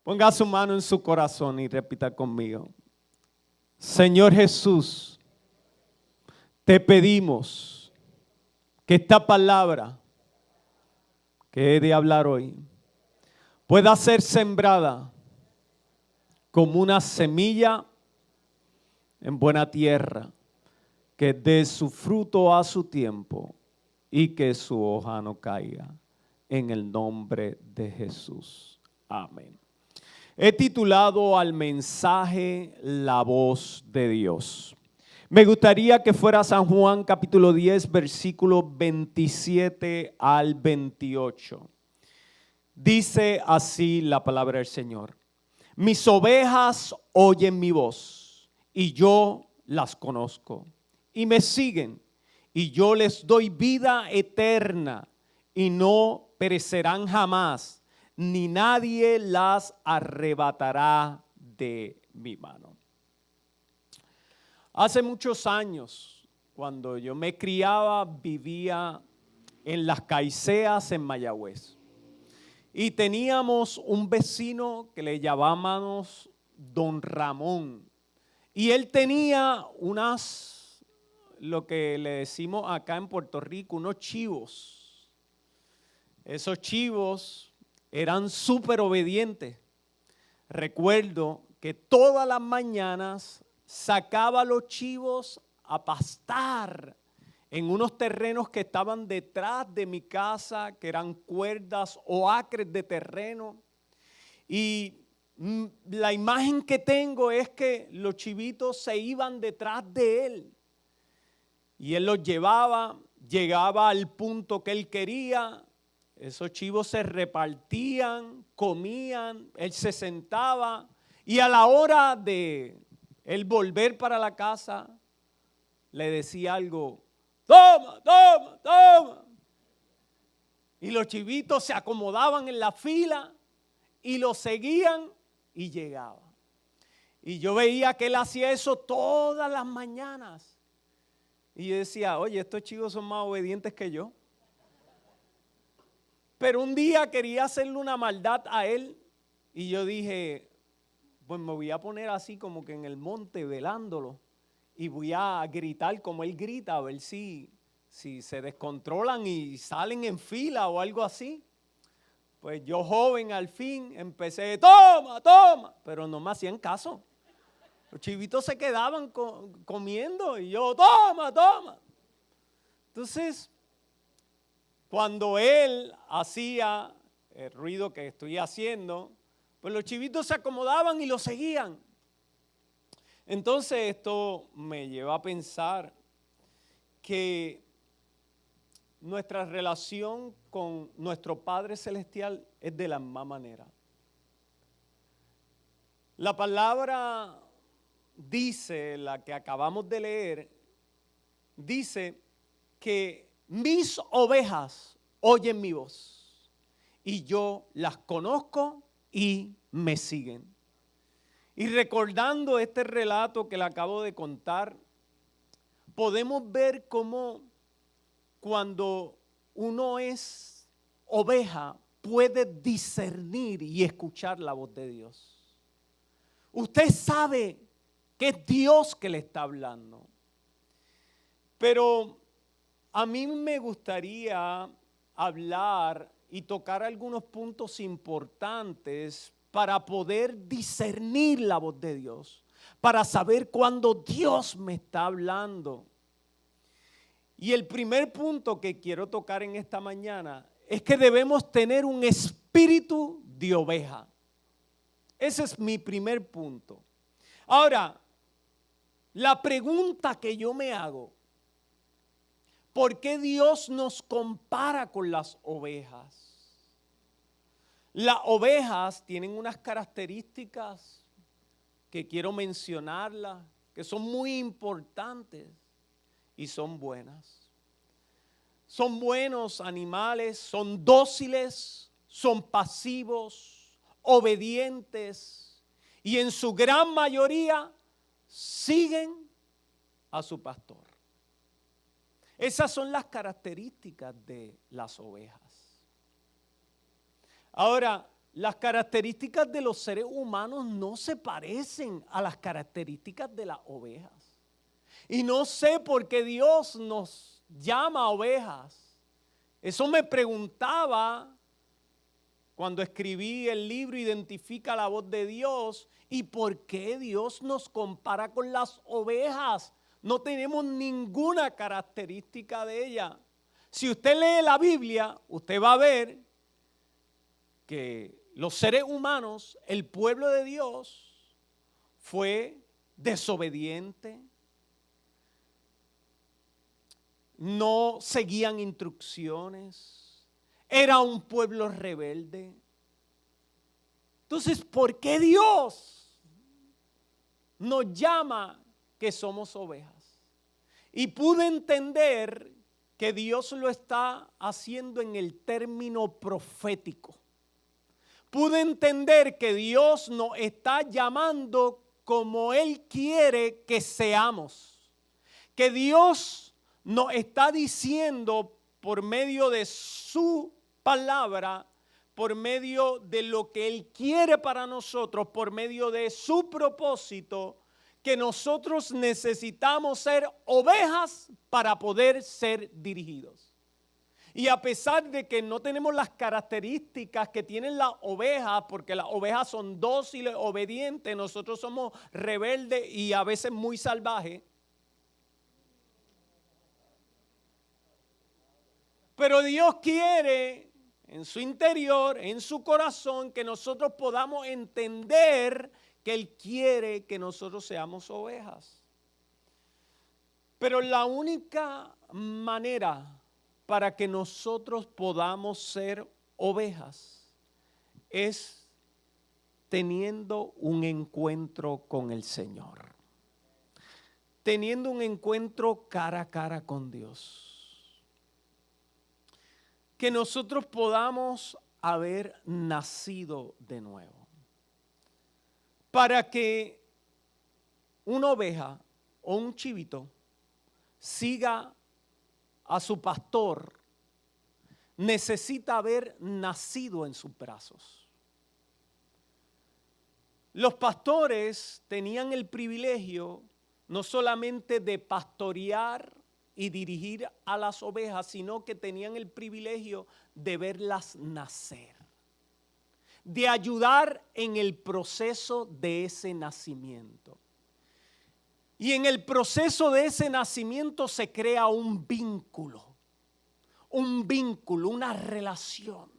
Ponga su mano en su corazón y repita conmigo. Señor Jesús, te pedimos que esta palabra que he de hablar hoy pueda ser sembrada como una semilla en buena tierra, que dé su fruto a su tiempo y que su hoja no caiga. En el nombre de Jesús. Amén. He titulado al mensaje La voz de Dios. Me gustaría que fuera San Juan capítulo 10, versículo 27 al 28. Dice así la palabra del Señor. Mis ovejas oyen mi voz y yo las conozco y me siguen y yo les doy vida eterna y no perecerán jamás, ni nadie las arrebatará de mi mano. Hace muchos años, cuando yo me criaba, vivía en Las Caiceas, en Mayagüez. Y teníamos un vecino que le llamábamos Don Ramón. Y él tenía lo que le decimos acá en Puerto Rico, unos chivos. Esos chivos eran súper obedientes. Recuerdo que todas las mañanas sacaba los chivos a pastar en unos terrenos que estaban detrás de mi casa, que eran cuerdas o acres de terreno. Y la imagen que tengo es que los chivitos se iban detrás de él. Y él los llevaba, llegaba al punto que él quería. Esos chivos se repartían, comían, él se sentaba. Y a la hora de él volver para la casa, le decía algo. Toma, toma, toma. Y los chivitos se acomodaban en la fila y lo seguían y llegaba. Y yo veía que él hacía eso todas las mañanas. Y yo decía, oye, estos chivos son más obedientes que yo. Pero un día quería hacerle una maldad a él y yo dije, pues me voy a poner así como que en el monte velándolo. Y voy a gritar como él grita, a ver si se descontrolan y salen en fila o algo así. Pues yo joven al fin empecé, toma, toma, pero no me hacían caso. Los chivitos se quedaban comiendo y yo, toma, toma. Entonces, cuando él hacía el ruido que estoy haciendo, pues los chivitos se acomodaban y lo seguían. Entonces esto me lleva a pensar que nuestra relación con nuestro Padre Celestial es de la misma manera. La palabra dice, la que acabamos de leer, dice que mis ovejas oyen mi voz y yo las conozco y me siguen. Y recordando este relato que le acabo de contar, podemos ver cómo cuando uno es oveja puede discernir y escuchar la voz de Dios. Usted sabe que es Dios que le está hablando. Pero a mí me gustaría hablar y tocar algunos puntos importantes para poder discernir la voz de Dios, para saber cuándo Dios me está hablando. Y el primer punto que quiero tocar en esta mañana es que debemos tener un espíritu de oveja. Ese es mi primer punto. Ahora, la pregunta que yo me hago, ¿por qué Dios nos compara con las ovejas? Las ovejas tienen unas características que quiero mencionarlas, que son muy importantes y son buenas. Son buenos animales, son dóciles, son pasivos, obedientes y en su gran mayoría siguen a su pastor. Esas son las características de las ovejas. Ahora, las características de los seres humanos no se parecen a las características de las ovejas. Y no sé por qué Dios nos llama ovejas. Eso me preguntaba cuando escribí el libro Identifica la voz de Dios. ¿Y por qué Dios nos compara con las ovejas? No tenemos ninguna característica de ella. Si usted lee la Biblia, usted va a ver que los seres humanos, el pueblo de Dios, fue desobediente, no seguían instrucciones, era un pueblo rebelde. Entonces, ¿por qué Dios nos llama que somos ovejas? Y pude entender que Dios lo está haciendo en el término profético. Pude entender que Dios nos está llamando como Él quiere que seamos. Que Dios nos está diciendo por medio de su palabra, por medio de lo que Él quiere para nosotros, por medio de su propósito, que nosotros necesitamos ser ovejas para poder ser dirigidos. Y a pesar de que no tenemos las características que tienen las ovejas, porque las ovejas son dóciles, obedientes, nosotros somos rebeldes y a veces muy salvajes. Pero Dios quiere en su interior, en su corazón, que nosotros podamos entender que Él quiere que nosotros seamos ovejas. Pero la única manera para que nosotros podamos ser ovejas es teniendo un encuentro con el Señor. Teniendo un encuentro cara a cara con Dios. Que nosotros podamos haber nacido de nuevo. Para que una oveja o un chivito siga a su pastor, necesita haber nacido en sus brazos. Los pastores tenían el privilegio no solamente de pastorear y dirigir a las ovejas, sino que tenían el privilegio de verlas nacer, de ayudar en el proceso de ese nacimiento. Y en el proceso de ese nacimiento se crea un vínculo, una relación.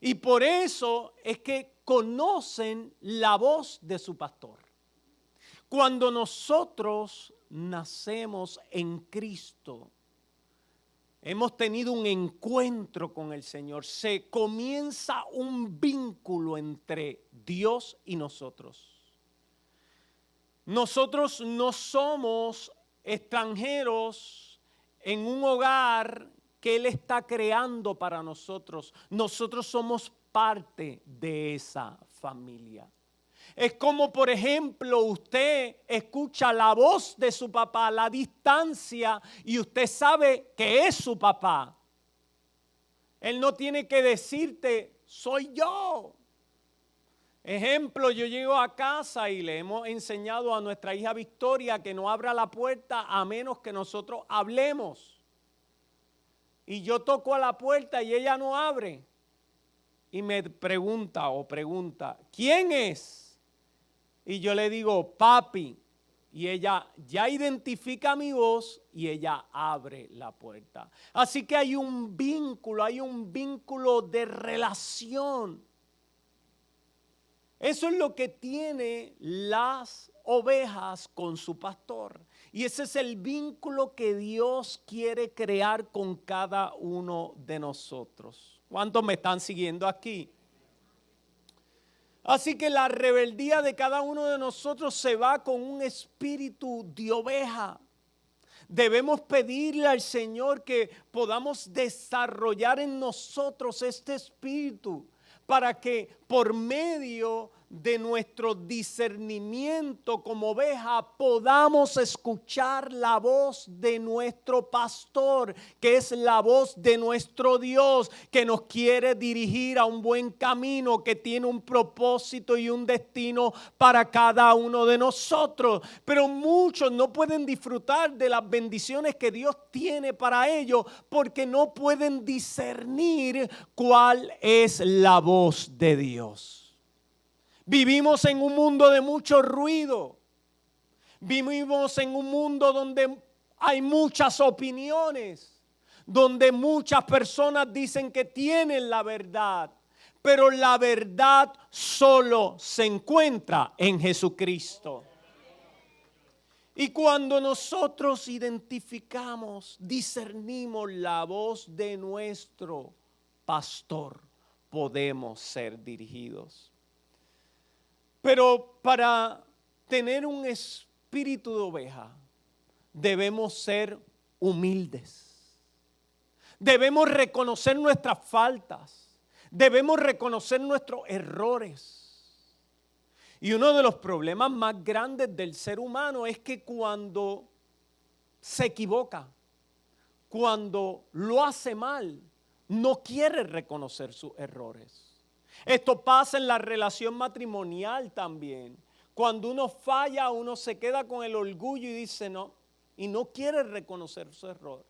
Y por eso es que conocen la voz de su pastor. Cuando nosotros nacemos en Cristo, hemos tenido un encuentro con el Señor, se comienza un vínculo entre Dios y nosotros. Nosotros no somos extranjeros en un hogar que Él está creando para nosotros. Nosotros somos parte de esa familia. Es como, por ejemplo, usted escucha la voz de su papá a la distancia y usted sabe que es su papá. Él no tiene que decirte, soy yo. Ejemplo, yo llego a casa y le hemos enseñado a nuestra hija Victoria que no abra la puerta a menos que nosotros hablemos. Y yo toco a la puerta y ella no abre. Y me pregunta, ¿quién es? Y yo le digo, papi. Y ella ya identifica mi voz y ella abre la puerta. Así que hay un vínculo de relación. Eso es lo que tiene las ovejas con su pastor. Y ese es el vínculo que Dios quiere crear con cada uno de nosotros. ¿Cuántos me están siguiendo aquí? Así que la rebeldía de cada uno de nosotros se va con un espíritu de oveja. Debemos pedirle al Señor que podamos desarrollar en nosotros este espíritu, para que por medio de nuestro discernimiento como oveja, podamos escuchar la voz de nuestro pastor, que es la voz de nuestro Dios, que nos quiere dirigir a un buen camino, que tiene un propósito y un destino para cada uno de nosotros. Pero muchos no pueden disfrutar de las bendiciones que Dios tiene para ellos porque no pueden discernir cuál es la voz de Dios. Vivimos en un mundo de mucho ruido. Vivimos en un mundo donde hay muchas opiniones, donde muchas personas dicen que tienen la verdad, pero la verdad solo se encuentra en Jesucristo. Y cuando nosotros identificamos, discernimos la voz de nuestro pastor, podemos ser dirigidos. Pero para tener un espíritu de oveja, debemos ser humildes. Debemos reconocer nuestras faltas. Debemos reconocer nuestros errores. Y uno de los problemas más grandes del ser humano es que cuando se equivoca, cuando lo hace mal, no quiere reconocer sus errores. Esto pasa en la relación matrimonial también. Cuando uno falla, uno se queda con el orgullo y dice no, y no quiere reconocer su error.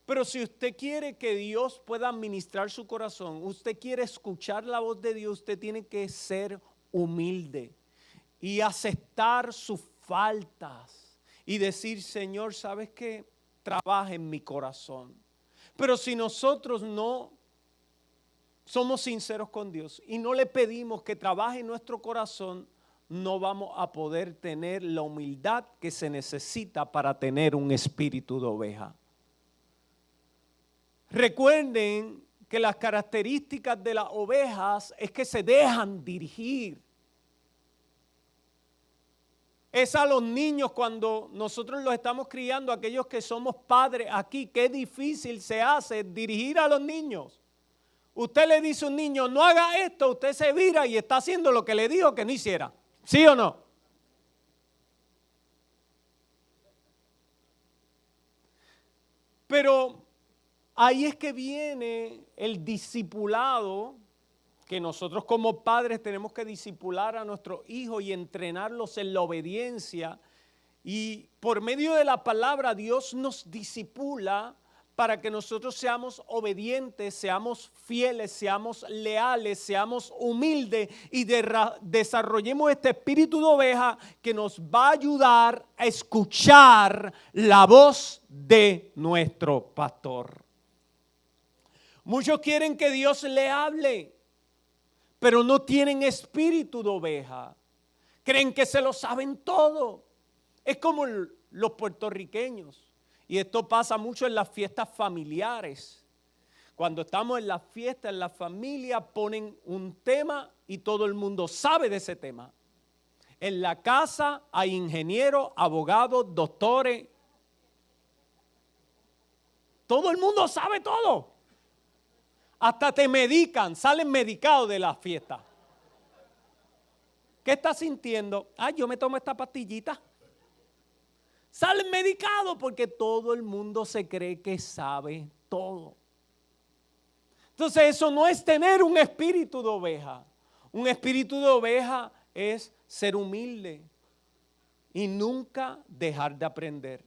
Pero si usted quiere que Dios pueda administrar su corazón, usted quiere escuchar la voz de Dios, usted tiene que ser humilde y aceptar sus faltas y decir, Señor, ¿sabes qué? Trabaja en mi corazón. Pero si nosotros no somos sinceros con Dios y no le pedimos que trabaje en nuestro corazón, no vamos a poder tener la humildad que se necesita para tener un espíritu de oveja. Recuerden que las características de las ovejas es que se dejan dirigir. Es a los niños cuando nosotros los estamos criando, aquellos que somos padres aquí, qué difícil se hace dirigir a los niños. Usted le dice a un niño, no haga esto, usted se vira y está haciendo lo que le dijo que no hiciera. ¿Sí o no? Pero ahí es que viene el discipulado, que nosotros como padres tenemos que discipular a nuestros hijos y entrenarlos en la obediencia. Y por medio de la palabra Dios nos discipula para que nosotros seamos obedientes, seamos fieles, seamos leales, seamos humildes y desarrollemos este espíritu de oveja que nos va a ayudar a escuchar la voz de nuestro pastor. Muchos quieren que Dios le hable, pero no tienen espíritu de oveja. Creen que se lo saben todo. Es como los puertorriqueños. Y esto pasa mucho en las fiestas familiares. Cuando estamos en las fiestas, en la familia, ponen un tema y todo el mundo sabe de ese tema. En la casa hay ingenieros, abogados, doctores. Todo el mundo sabe todo. Hasta te medican, salen medicados de la fiesta. ¿Qué estás sintiendo? Yo me tomo esta pastillita. Salen medicados porque todo el mundo se cree que sabe todo. Entonces eso no es tener un espíritu de oveja. Un espíritu de oveja es ser humilde y nunca dejar de aprender.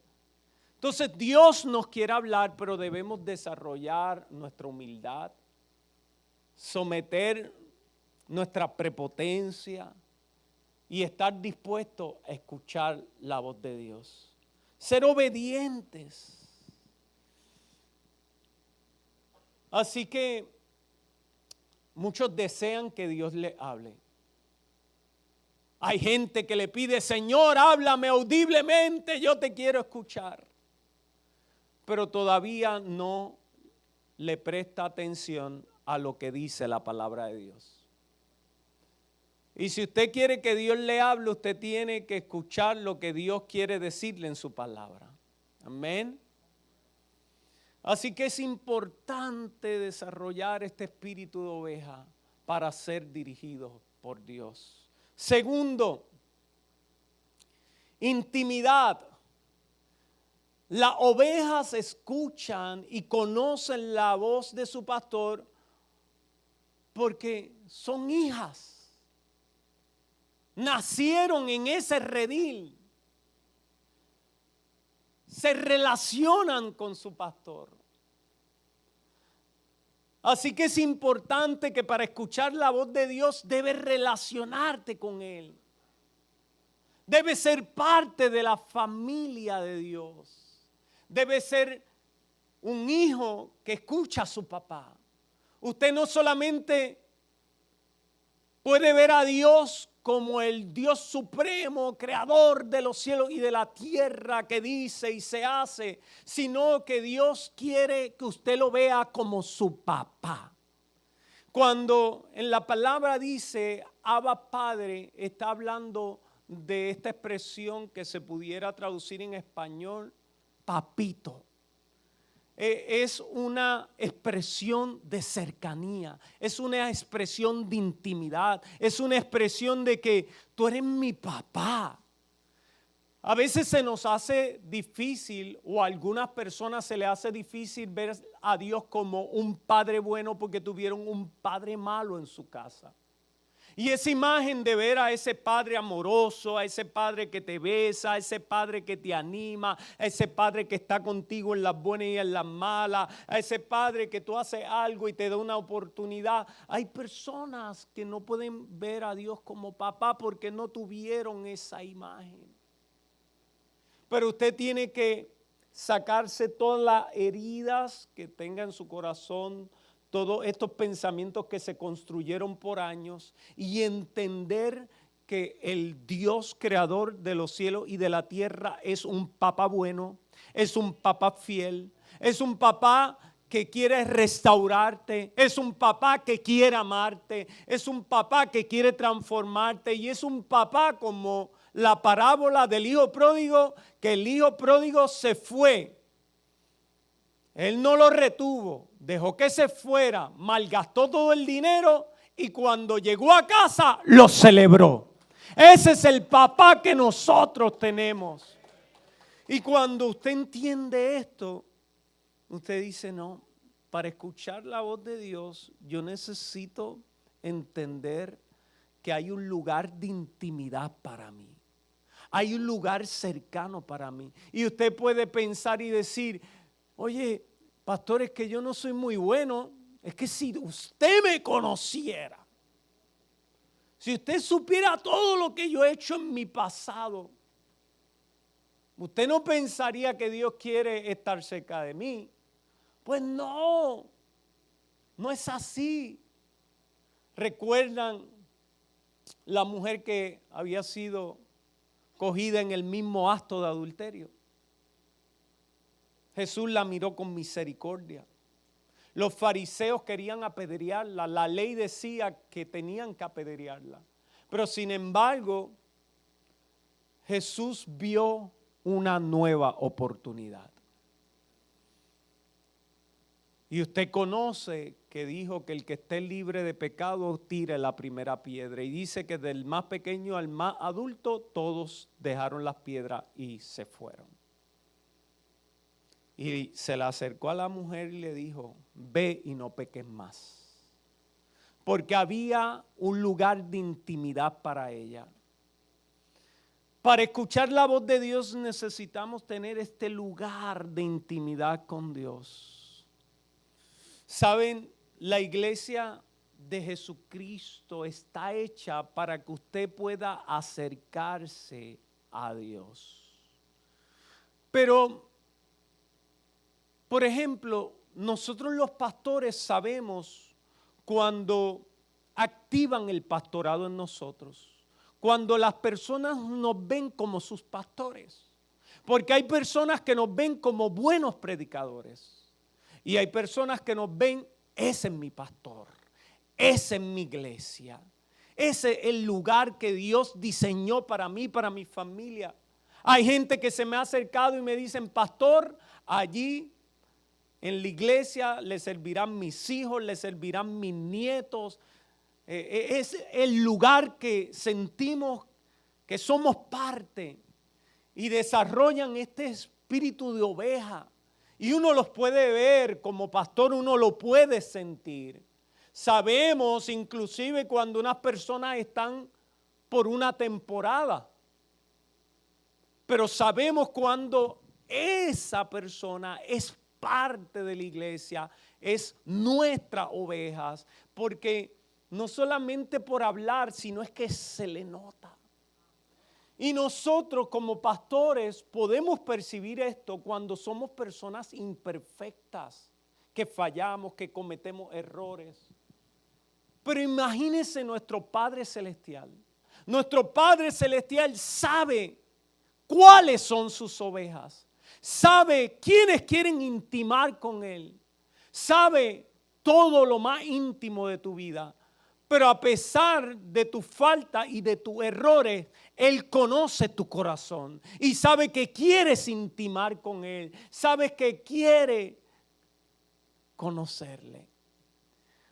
Entonces Dios nos quiere hablar, pero debemos desarrollar nuestra humildad, someter nuestra prepotencia y estar dispuestos a escuchar la voz de Dios. Ser obedientes. Así que muchos desean que Dios les hable. Hay gente que le pide, Señor, háblame audiblemente, yo te quiero escuchar. Pero todavía no le presta atención a lo que dice la palabra de Dios. Y si usted quiere que Dios le hable, usted tiene que escuchar lo que Dios quiere decirle en su palabra. Amén. Así que es importante desarrollar este espíritu de oveja para ser dirigido por Dios. Segundo, intimidad. Las ovejas escuchan y conocen la voz de su pastor porque son hijas. Nacieron en ese redil. Se relacionan con su pastor. Así que es importante que para escuchar la voz de Dios debes relacionarte con Él. Debes ser parte de la familia de Dios. Debe ser un hijo que escucha a su papá. Usted no solamente puede ver a Dios como el Dios supremo, creador de los cielos y de la tierra, que dice y se hace, sino que Dios quiere que usted lo vea como su papá. Cuando en la palabra dice Abba Padre, está hablando de esta expresión que se pudiera traducir en español, papito. Es una expresión de cercanía, es una expresión de intimidad, es una expresión de que tú eres mi papá. A veces se nos hace difícil, o a algunas personas se les hace difícil ver a Dios como un padre bueno porque tuvieron un padre malo en su casa. Y esa imagen de ver a ese padre amoroso, a ese padre que te besa, a ese padre que te anima, a ese padre que está contigo en las buenas y en las malas, a ese padre que tú haces algo y te da una oportunidad. Hay personas que no pueden ver a Dios como papá porque no tuvieron esa imagen. Pero usted tiene que sacarse todas las heridas que tenga en su corazón, todos estos pensamientos que se construyeron por años y entender que el Dios creador de los cielos y de la tierra es un papá bueno, es un papá fiel, es un papá que quiere restaurarte, es un papá que quiere amarte, es un papá que quiere transformarte y es un papá como la parábola del hijo pródigo, que el hijo pródigo se fue. Él no lo retuvo, dejó que se fuera, malgastó todo el dinero y cuando llegó a casa lo celebró. Ese es el papá que nosotros tenemos. Y cuando usted entiende esto, usted dice, no, para escuchar la voz de Dios yo necesito entender que hay un lugar de intimidad para mí. Hay un lugar cercano para mí. Y usted puede pensar y decir, oye, pastor, es que yo no soy muy bueno. Es que si usted me conociera, si usted supiera todo lo que yo he hecho en mi pasado, usted no pensaría que Dios quiere estar cerca de mí. Pues no, no es así. ¿Recuerdan la mujer que había sido cogida en el mismo acto de adulterio? Jesús la miró con misericordia. Los fariseos querían apedrearla. La ley decía que tenían que apedrearla. Pero sin embargo, Jesús vio una nueva oportunidad. Y usted conoce que dijo que el que esté libre de pecado tire la primera piedra. Y dice que del más pequeño al más adulto todos dejaron las piedras y se fueron. Y se le acercó a la mujer y le dijo, ve y no peques más. Porque había un lugar de intimidad para ella. Para escuchar la voz de Dios necesitamos tener este lugar de intimidad con Dios. Saben, la iglesia de Jesucristo está hecha para que usted pueda acercarse a Dios. Pero, por ejemplo, nosotros los pastores sabemos cuando activan el pastorado en nosotros, cuando las personas nos ven como sus pastores, porque hay personas que nos ven como buenos predicadores. Y hay personas que nos ven, ese es mi pastor, esa es mi iglesia, ese es el lugar que Dios diseñó para mí, para mi familia. Hay gente que se me ha acercado y me dicen, pastor, allí en la iglesia le servirán mis hijos, le servirán mis nietos, es el lugar que sentimos que somos parte y desarrollan este espíritu de oveja. Y uno los puede ver, como pastor uno lo puede sentir. Sabemos inclusive cuando unas personas están por una temporada, pero sabemos cuando esa persona es parte de la iglesia, es nuestras ovejas, porque no solamente por hablar, sino es que se le nota. Y nosotros como pastores podemos percibir esto cuando somos personas imperfectas, que fallamos, que cometemos errores. Pero imagínense nuestro Padre Celestial. Nuestro Padre Celestial sabe cuáles son sus ovejas. Sabe quiénes quieren intimar con Él. Sabe todo lo más íntimo de tu vida. Pero a pesar de tu falta y de tus errores, Él conoce tu corazón. Y sabe que quieres intimar con Él. Sabe que quiere conocerle.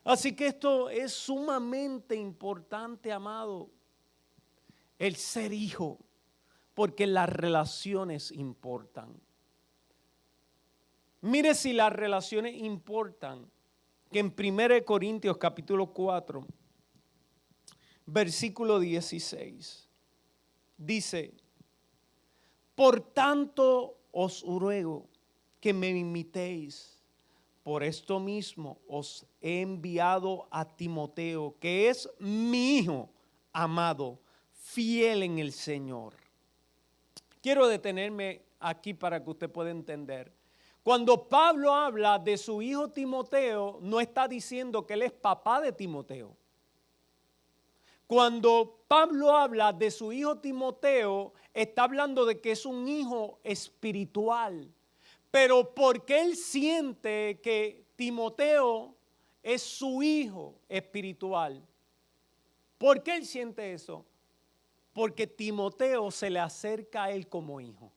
Así que esto es sumamente importante, amado. El ser hijo. Porque las relaciones importan. Mire si las relaciones importan, que en 1 Corintios capítulo 4, versículo 16, dice, por tanto os ruego que me imitéis, por esto mismo os he enviado a Timoteo, que es mi hijo amado, fiel en el Señor. Quiero detenerme aquí para que usted pueda entender. Cuando Pablo habla de su hijo Timoteo, no está diciendo que él es papá de Timoteo. Cuando Pablo habla de su hijo Timoteo, está hablando de que es un hijo espiritual. Pero porque él siente que Timoteo es su hijo espiritual. ¿Por qué él siente eso? Porque Timoteo se le acerca a él como hijo.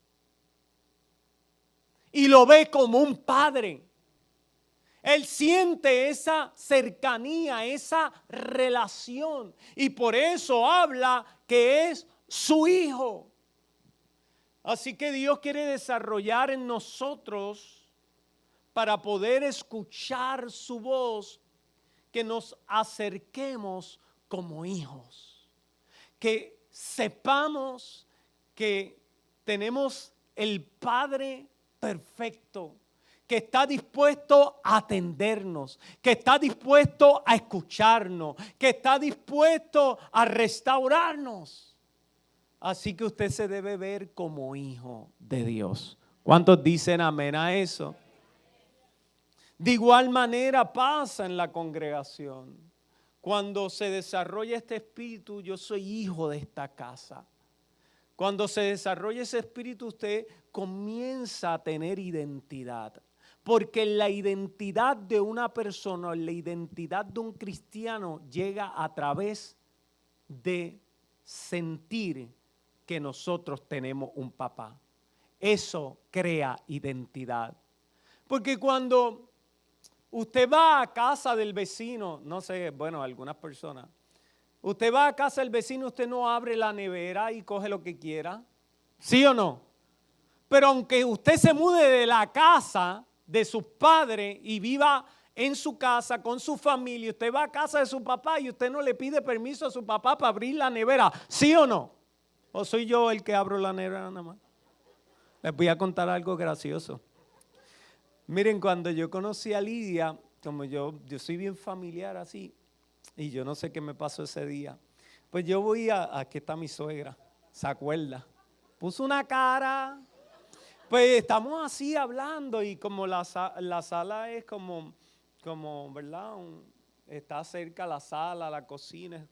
Y lo ve como un padre. Él siente esa cercanía, esa relación. Y por eso habla que es su hijo. Así que Dios quiere desarrollar en nosotros, para poder escuchar su voz, que nos acerquemos como hijos. Que sepamos que tenemos el Padre perfecto, que está dispuesto a atendernos, que está dispuesto a escucharnos, que está dispuesto a restaurarnos. Así que usted se debe ver como hijo de Dios. ¿Cuántos dicen amén a eso? De igual manera pasa en la congregación. Cuando se desarrolla este espíritu, yo soy hijo de esta casa. Cuando se desarrolla ese espíritu, usted comienza a tener identidad. Porque la identidad de una persona, la identidad de un cristiano llega a través de sentir que nosotros tenemos un papá. Eso crea identidad. Porque cuando usted va a casa del vecino, no sé, bueno, algunas personas, usted va a casa del vecino, usted no abre la nevera y coge lo que quiera, ¿sí o no? Pero aunque usted se mude de la casa de sus padres y viva en su casa con su familia, usted va a casa de su papá y usted no le pide permiso a su papá para abrir la nevera, ¿sí o no? ¿O soy yo el que abro la nevera nada más? Les voy a contar algo gracioso. Miren, cuando yo conocí a Lidia, como yo soy bien familiar así, y yo no sé qué me pasó ese día, pues yo voy aquí está mi suegra, ¿se acuerda? Puso una cara, pues estamos así hablando y como la sala es como ¿verdad? Está cerca la sala, la cocina.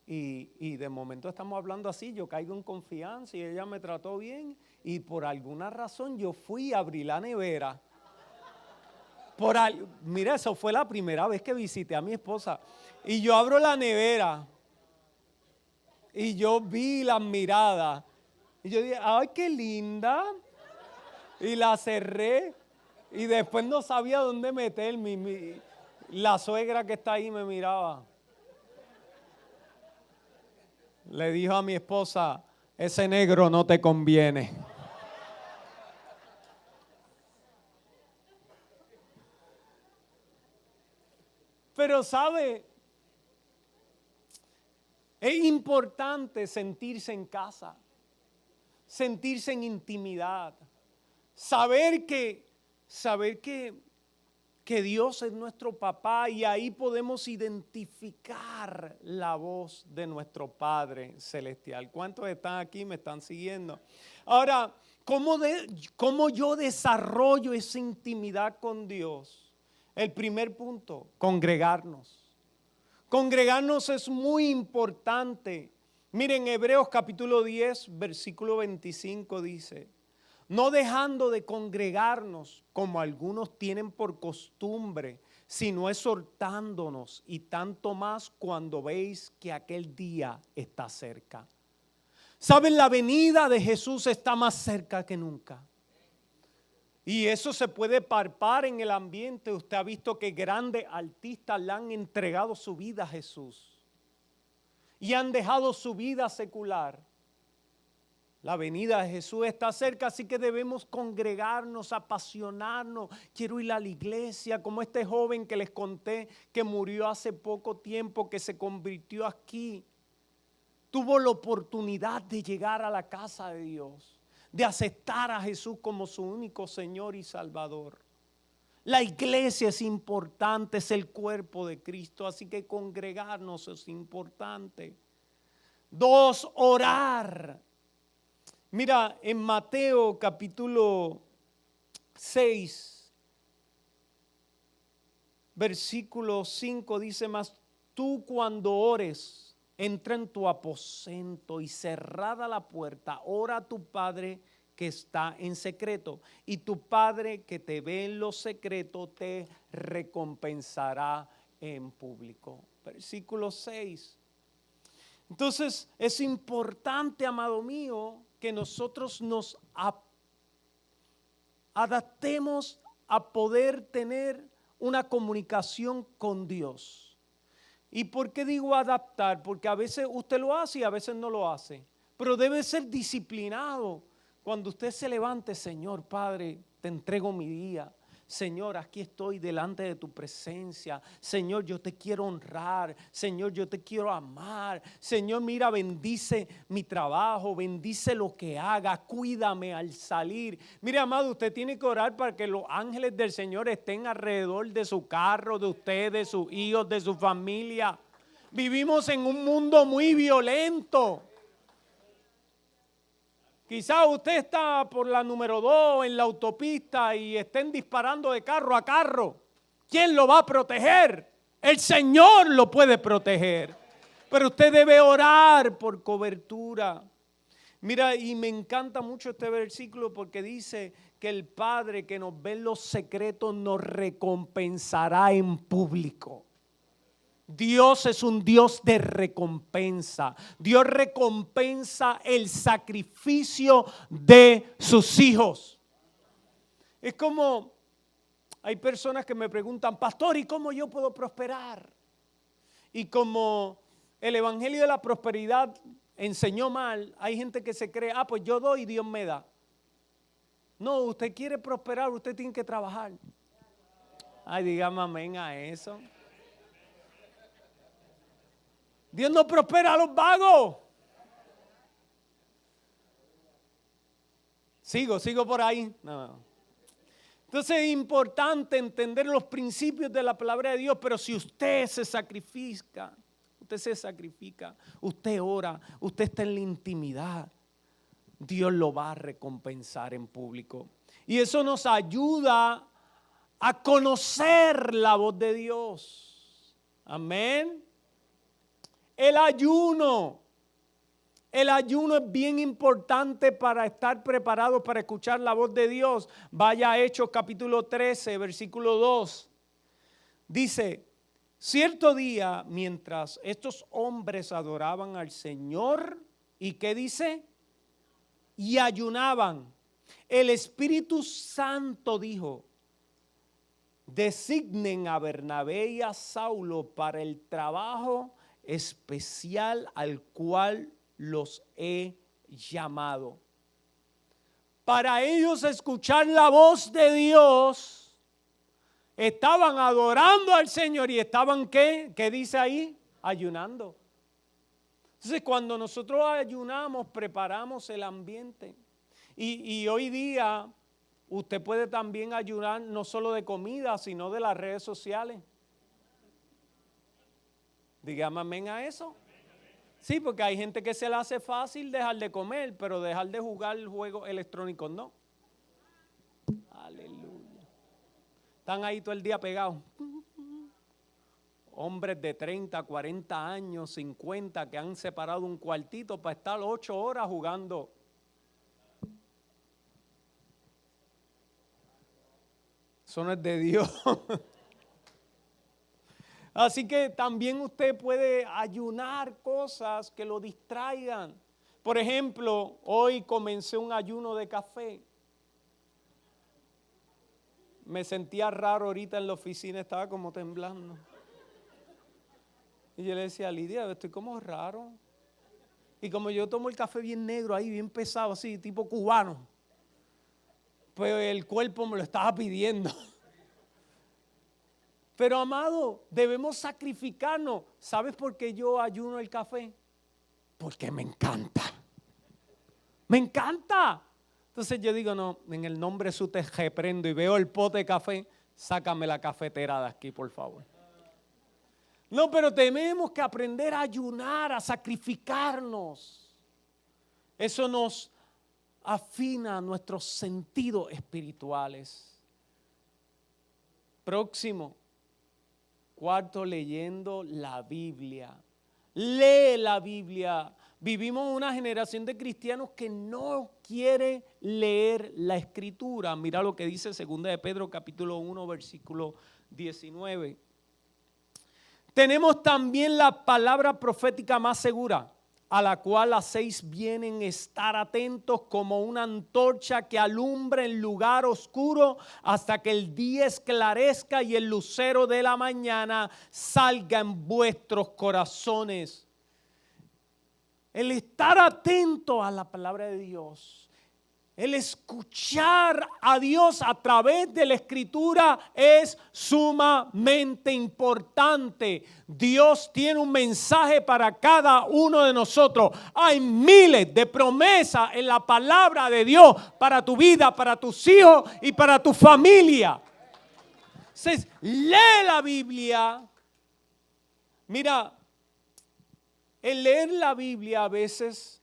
Y de momento estamos hablando así, yo caigo en confianza y ella me trató bien y por alguna razón yo fui a abrir la nevera. Mira, eso fue la primera vez que visité a mi esposa y yo abro la nevera y yo vi las miradas y yo dije, ¡ay, qué linda! Y la cerré y después no sabía dónde meterme La suegra que está ahí me miraba. Le dijo a mi esposa, ese negro no te conviene. Pero sabe, es importante sentirse en casa, sentirse en intimidad, saber que Dios es nuestro papá y ahí podemos identificar la voz de nuestro Padre Celestial. ¿Cuántos están aquí? ¿Me están siguiendo? Ahora, ¿cómo yo desarrollo esa intimidad con Dios? El primer punto, congregarnos. Congregarnos es muy importante. Miren, Hebreos capítulo 10, versículo 25 dice, no dejando de congregarnos como algunos tienen por costumbre, sino exhortándonos y tanto más cuando veis que aquel día está cerca. ¿Saben? La venida de Jesús está más cerca que nunca. Y eso se puede palpar en el ambiente. Usted ha visto que grandes artistas le han entregado su vida a Jesús y han dejado su vida secular. La venida de Jesús está cerca, así que debemos congregarnos, apasionarnos. Quiero ir a la iglesia, como este joven que les conté que murió hace poco tiempo, que se convirtió aquí. Tuvo la oportunidad de llegar a la casa de Dios, de aceptar a Jesús como su único Señor y Salvador. La iglesia es importante, es el cuerpo de Cristo, así que congregarnos es importante. 2, orar. Mira, en Mateo capítulo 6, versículo 5 dice más, tú cuando ores, entra en tu aposento y cerrada la puerta, ora a tu Padre que está en secreto, y tu Padre que te ve en lo secreto te recompensará en público. Versículo 6. Entonces es importante, amado mío, que nosotros nos adaptemos a poder tener una comunicación con Dios. ¿Y por qué digo adaptar? Porque a veces usted lo hace y a veces no lo hace. Pero debe ser disciplinado. Cuando usted se levante, Señor Padre, te entrego mi día. Señor, aquí estoy delante de tu presencia. Señor, yo te quiero honrar. Señor, yo te quiero amar. Señor, mira, bendice mi trabajo, bendice lo que haga, cuídame al salir. Mire, amado, usted tiene que orar para que los ángeles del Señor estén alrededor de su carro, de usted, de sus hijos, de su familia. Vivimos en un mundo muy violento. Quizás usted está por la número 2 en la autopista y estén disparando de carro a carro. ¿Quién lo va a proteger? El Señor lo puede proteger. Pero usted debe orar por cobertura. Mira, y me encanta mucho este versículo porque dice que el Padre que nos ve en los secretos nos recompensará en público. Dios es un Dios de recompensa. Dios recompensa el sacrificio de sus hijos. Es como, hay personas que me preguntan, pastor, ¿y cómo yo puedo prosperar? Y como el evangelio de la prosperidad enseñó mal, hay gente que se cree, pues yo doy y Dios me da. No, usted quiere prosperar, usted tiene que trabajar. Ay, dígame amén a eso. Dios no prospera a los vagos. Sigo por ahí. No. Entonces es importante entender los principios de la palabra de Dios, pero si usted se sacrifica, usted ora, usted está en la intimidad, Dios lo va a recompensar en público. Y eso nos ayuda a conocer la voz de Dios. Amén. El ayuno es bien importante para estar preparados para escuchar la voz de Dios. Vaya a Hechos capítulo 13, versículo 2. Dice, cierto día, mientras estos hombres adoraban al Señor, ¿y qué dice? Y ayunaban. El Espíritu Santo dijo, designen a Bernabé y a Saulo para el trabajo especial al cual los he llamado. Para ellos escuchar la voz de Dios, estaban adorando al Señor y estaban, ¿qué? ¿Qué dice ahí? Ayunando. Entonces, cuando nosotros ayunamos, preparamos el ambiente. Y hoy día, usted puede también ayunar no solo de comida, sino de las redes sociales. Dígame amén a eso. Sí, porque hay gente que se le hace fácil dejar de comer, pero dejar de jugar juegos electrónicos no. Aleluya. Están ahí todo el día pegados. Hombres de 30, 40 años, 50, que han separado un cuartito para estar 8 horas jugando. Eso no es de Dios. Así que también usted puede ayunar cosas que lo distraigan. Por ejemplo, hoy comencé un ayuno de café. Me sentía raro ahorita en la oficina, estaba como temblando. Y yo le decía a Lidia, estoy como raro. Y como yo tomo el café bien negro ahí, bien pesado, así, tipo cubano, pues el cuerpo me lo estaba pidiendo. Pero amado, debemos sacrificarnos. ¿Sabes por qué yo ayuno el café? Porque me encanta. Me encanta. Entonces yo digo, no, en el nombre de su te reprendo y veo el pote de café, sácame la cafetera de aquí, por favor. No, pero tenemos que aprender a ayunar, a sacrificarnos. Eso nos afina nuestros sentidos espirituales. Próximo. Cuarto, leyendo la Biblia. Lee la Biblia. Vivimos una generación de cristianos que no quiere leer la Escritura. Mira lo que dice 2 de Pedro capítulo 1 versículo 19. Tenemos también la palabra profética más segura, a la cual hacéis bien en estar atentos como una antorcha que alumbra en lugar oscuro hasta que el día esclarezca y el lucero de la mañana salga en vuestros corazones. El estar atento a la palabra de Dios, el escuchar a Dios a través de la Escritura es sumamente importante. Dios tiene un mensaje para cada uno de nosotros. Hay miles de promesas en la palabra de Dios para tu vida, para tus hijos y para tu familia. Entonces, lee la Biblia. Mira, el leer la Biblia a veces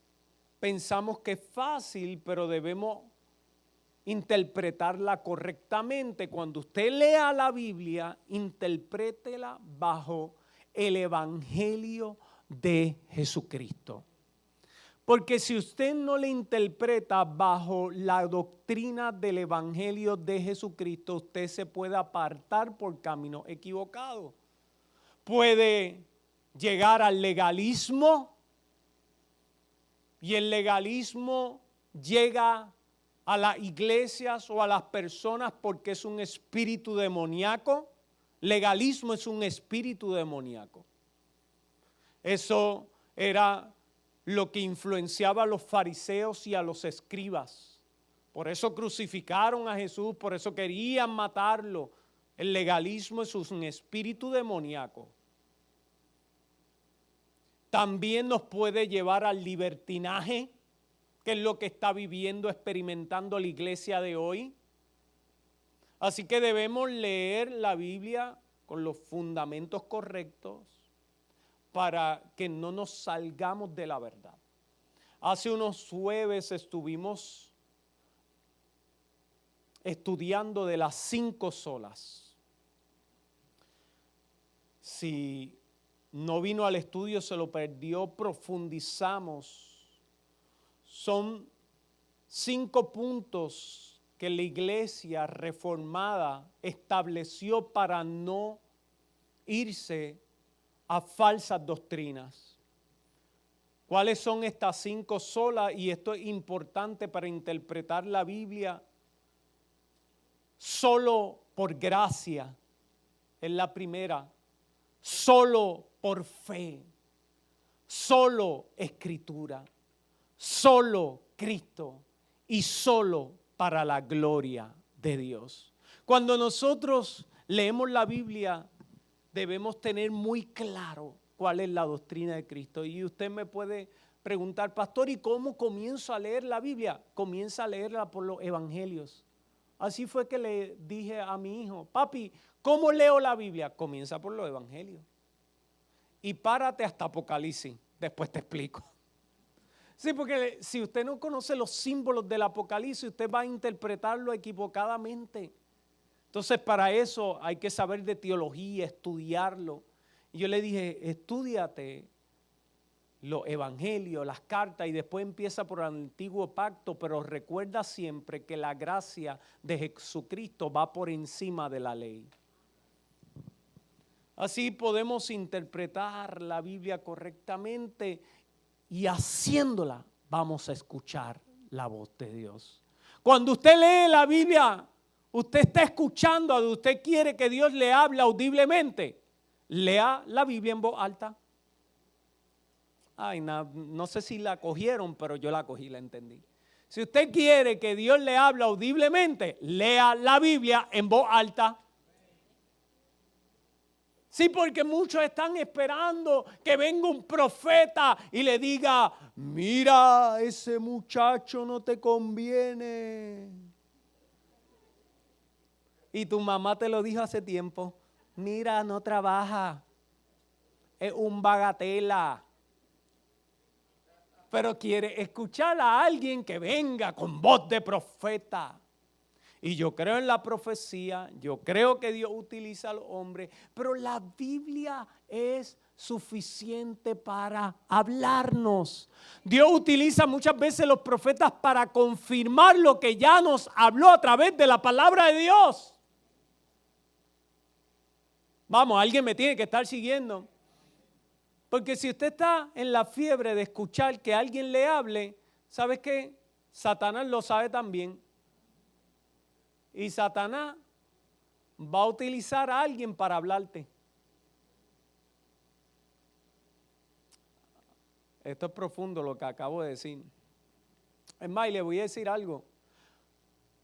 pensamos que es fácil, pero debemos interpretarla correctamente. Cuando usted lea la Biblia, interprétela bajo el Evangelio de Jesucristo. Porque si usted no le interpreta bajo la doctrina del Evangelio de Jesucristo, usted se puede apartar por camino equivocado. Puede llegar al legalismo. Y el legalismo llega a las iglesias o a las personas porque es un espíritu demoníaco. Legalismo es un espíritu demoníaco. Eso era lo que influenciaba a los fariseos y a los escribas. Por eso crucificaron a Jesús, por eso querían matarlo. El legalismo es un espíritu demoníaco. También nos puede llevar al libertinaje, que es lo que está viviendo, experimentando la iglesia de hoy. Así que debemos leer la Biblia con los fundamentos correctos para que no nos salgamos de la verdad. Hace unos jueves estuvimos estudiando de las 5 solas. Si no vino al estudio, se lo perdió, profundizamos. Son 5 puntos que la iglesia reformada estableció para no irse a falsas doctrinas. ¿Cuáles son estas 5 solas? Y esto es importante para interpretar la Biblia. Solo por gracia. es la primera. Solo por fe, solo Escritura, solo Cristo y solo para la gloria de Dios. Cuando nosotros leemos la Biblia, debemos tener muy claro cuál es la doctrina de Cristo. Y usted me puede preguntar, pastor, ¿y cómo comienzo a leer la Biblia? Comienza a leerla por los evangelios. Así fue que le dije a mi hijo, papi, ¿cómo leo la Biblia? Comienza por los evangelios. Y párate hasta Apocalipsis, después te explico. Sí, porque si usted no conoce los símbolos del Apocalipsis, usted va a interpretarlo equivocadamente. Entonces, para eso hay que saber de teología, estudiarlo. Y yo le dije, estúdiate los evangelios, las cartas, y después empieza por el antiguo pacto, pero recuerda siempre que la gracia de Jesucristo va por encima de la ley. Así podemos interpretar la Biblia correctamente y haciéndola vamos a escuchar la voz de Dios. Cuando usted lee la Biblia, usted está escuchando, usted quiere que Dios le hable audiblemente, lea la Biblia en voz alta. Ay, no sé si la cogieron, pero yo la cogí, la entendí. Si usted quiere que Dios le hable audiblemente, lea la Biblia en voz alta. Sí, porque muchos están esperando que venga un profeta y le diga, mira, ese muchacho no te conviene. Y tu mamá te lo dijo hace tiempo, mira, no trabaja, es un bagatela. Pero quiere escuchar a alguien que venga con voz de profeta. Y yo creo en la profecía, yo creo que Dios utiliza a los hombres, pero la Biblia es suficiente para hablarnos. Dios utiliza muchas veces los profetas para confirmar lo que ya nos habló a través de la palabra de Dios. Vamos, alguien me tiene que estar siguiendo. Porque si usted está en la fiebre de escuchar que alguien le hable, ¿sabe qué? Satanás lo sabe también. Y Satanás va a utilizar a alguien para hablarte. Esto es profundo lo que acabo de decir. Es más, y le voy a decir algo.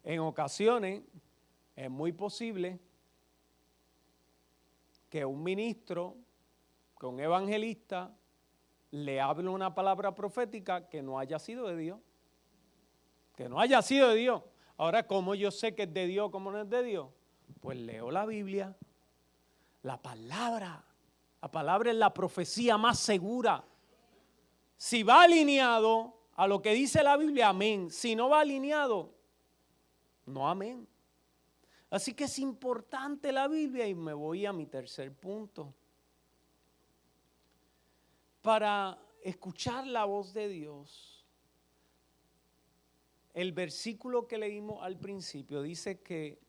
En ocasiones es muy posible que un ministro, que un evangelista le hable una palabra profética que no haya sido de Dios. Que no haya sido de Dios. Ahora, ¿cómo yo sé que es de Dios, cómo no es de Dios? Pues leo la Biblia, la palabra. La palabra es la profecía más segura. Si va alineado a lo que dice la Biblia, amén. Si no va alineado, no amén. Así que es importante la Biblia y me voy a mi tercer punto. Para escuchar la voz de Dios, el versículo que leímos al principio dice que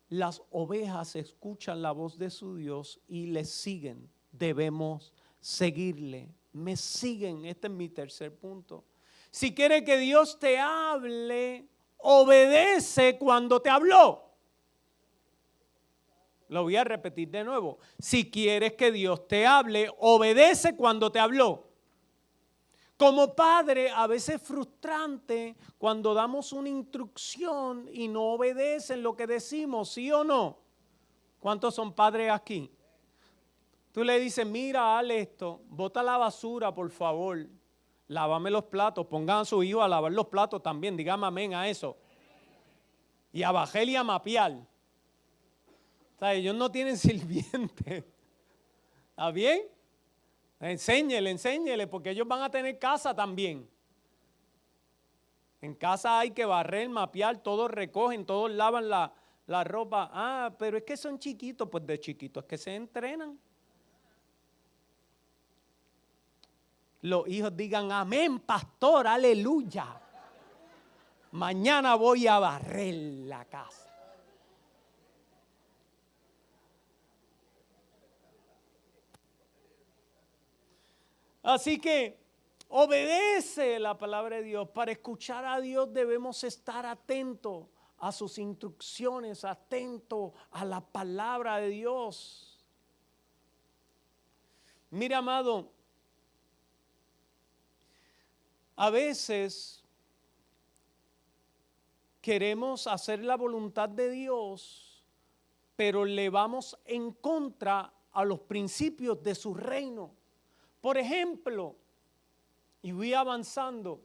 las ovejas escuchan la voz de su Dios y le siguen. Debemos seguirle. Me siguen. Este es mi tercer punto. Si quiere que Dios te hable, obedece cuando te habló. Lo voy a repetir de nuevo. Si quieres que Dios te hable, obedece cuando te habló. Como padre, a veces es frustrante cuando damos una instrucción y no obedecen lo que decimos, ¿sí o no? ¿Cuántos son padres aquí? Tú le dices, mira, haz esto, bota la basura, por favor, lávame los platos, pongan a su hijo a lavar los platos también, dígame amén a eso. Y a bajar y a mapear. O sea, ellos no tienen sirviente. ¿Está bien? Enséñele, porque ellos van a tener casa también. En casa hay que barrer, mapear, todos recogen, todos lavan la ropa. Ah, pero es que son chiquitos, pues de chiquitos es que se entrenan. Los hijos digan, amén, pastor, aleluya. Mañana voy a barrer la casa. Así que obedece la palabra de Dios. Para escuchar a Dios debemos estar atentos a sus instrucciones, atento a la palabra de Dios. Mira, amado, a veces queremos hacer la voluntad de Dios, pero le vamos en contra a los principios de su reino. Por ejemplo, y voy avanzando,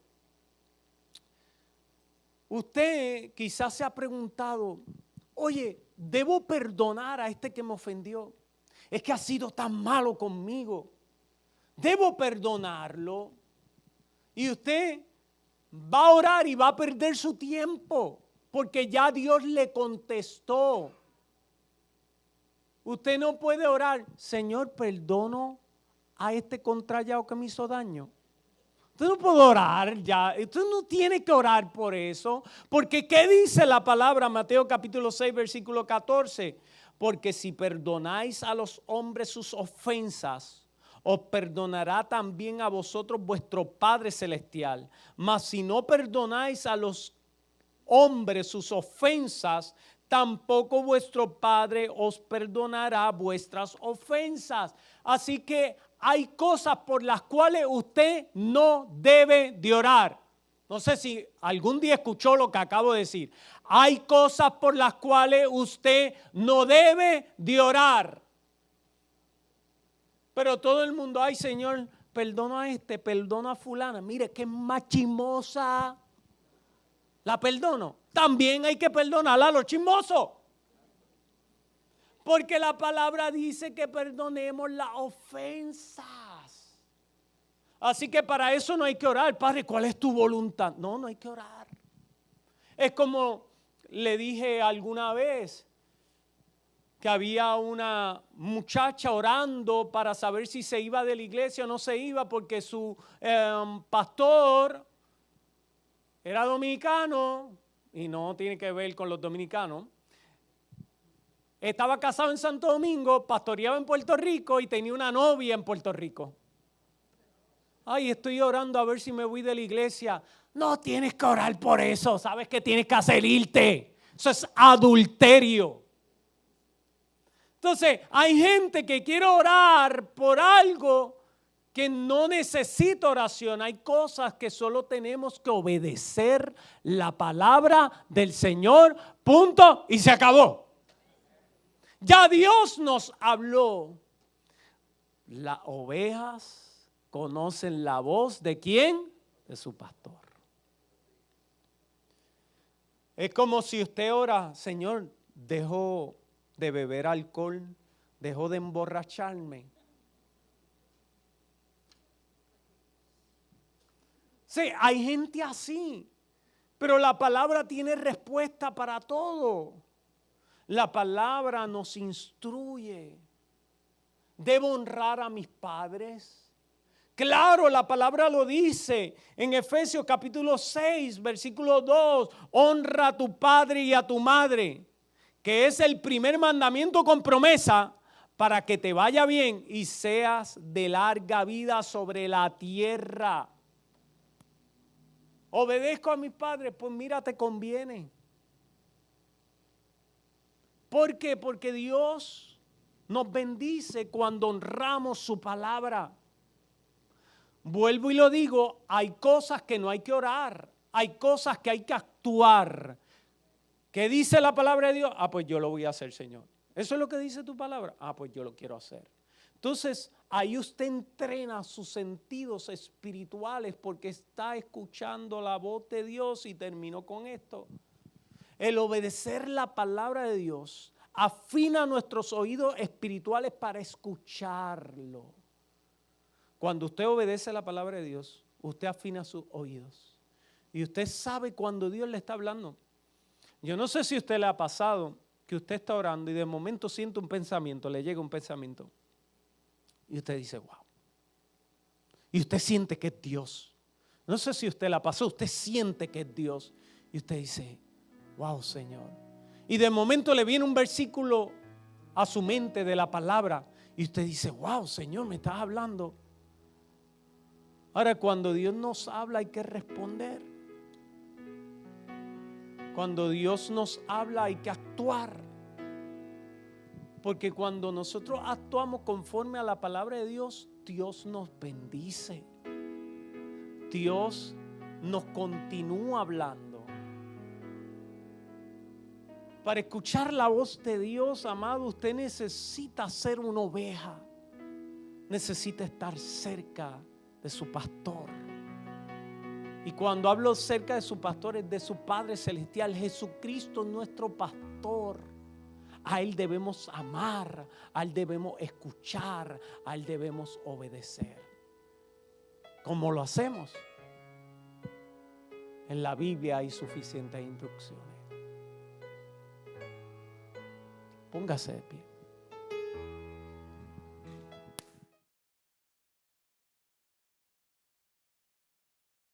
usted quizás se ha preguntado, oye, ¿debo perdonar a este que me ofendió? Es que ha sido tan malo conmigo. ¿Debo perdonarlo? Y usted va a orar y va a perder su tiempo, porque ya Dios le contestó. Usted no puede orar, Señor, perdono a este contrallado que me hizo daño. Usted no puede orar ya, usted no tiene que orar por eso, porque ¿qué dice la palabra? Mateo capítulo 6, versículo 14. Porque si perdonáis a los hombres sus ofensas, os perdonará también a vosotros vuestro Padre Celestial. Mas si no perdonáis a los hombres sus ofensas, tampoco vuestro Padre os perdonará vuestras ofensas. Así que hay cosas por las cuales usted no debe de orar. No sé si algún día escuchó lo que acabo de decir. Hay cosas por las cuales usted no debe de orar. Pero todo el mundo, ay Señor, perdono a este, perdono a fulana. Mire, qué más chismosa. La perdono. También hay que perdonarla a los chismosos. Porque la palabra dice que perdonemos las ofensas. Así que para eso no hay que orar. Padre, ¿cuál es tu voluntad? No, no hay que orar. Es como le dije alguna vez que había una muchacha orando para saber si se iba de la iglesia o no se iba porque su pastor era dominicano y no tiene que ver con los dominicanos. Estaba casado en Santo Domingo, pastoreaba en Puerto Rico y tenía una novia en Puerto Rico. Ay, estoy orando a ver si me voy de la iglesia. No tienes que orar por eso, sabes que tienes que hacer irte. Eso es adulterio. Entonces, hay gente que quiere orar por algo que no necesita oración. Hay cosas que solo tenemos que obedecer la palabra del Señor, punto, y se acabó. Ya Dios nos habló. Las ovejas conocen la voz ¿de quién? De su pastor. Es como si usted ora, Señor, dejo de beber alcohol, dejo de emborracharme. Sí, hay gente así, pero la palabra tiene respuesta para todo. La palabra nos instruye. ¿Debo honrar a mis padres? Claro, la palabra lo dice en Efesios capítulo 6, versículo 2. Honra a tu padre y a tu madre, que es el primer mandamiento con promesa para que te vaya bien y seas de larga vida sobre la tierra. Obedezco a mis padres, pues mira, te conviene. ¿Por qué? Porque Dios nos bendice cuando honramos su palabra. Vuelvo y lo digo, hay cosas que no hay que orar, hay cosas que hay que actuar. ¿Qué dice la palabra de Dios? Ah, pues yo lo voy a hacer, Señor. ¿Eso es lo que dice tu palabra? Ah, pues yo lo quiero hacer. Entonces, ahí usted entrena sus sentidos espirituales porque está escuchando la voz de Dios y terminó con esto. El obedecer la palabra de Dios afina nuestros oídos espirituales para escucharlo. Cuando usted obedece la palabra de Dios, usted afina sus oídos. Y usted sabe cuando Dios le está hablando. Yo no sé si a usted le ha pasado que usted está orando y de momento siente un pensamiento, le llega un pensamiento. Y usted dice, wow. Y usted siente que es Dios. No sé si a usted le ha pasado, usted siente que es Dios. Y usted dice, wow, Señor. Y de momento le viene un versículo a su mente de la palabra. Y usted dice, wow, Señor, me estás hablando. Ahora, cuando Dios nos habla hay que responder. Cuando Dios nos habla hay que actuar. Porque cuando nosotros actuamos conforme a la palabra de Dios, Dios nos bendice. Dios nos continúa hablando. Para escuchar la voz de Dios, amado, usted necesita ser una oveja. Necesita estar cerca de su pastor. Y cuando hablo cerca de su pastor, es de su Padre Celestial, Jesucristo, nuestro pastor. A Él debemos amar, a Él debemos escuchar, a Él debemos obedecer. ¿Cómo lo hacemos? En la Biblia hay suficientes instrucciones. Póngase de pie.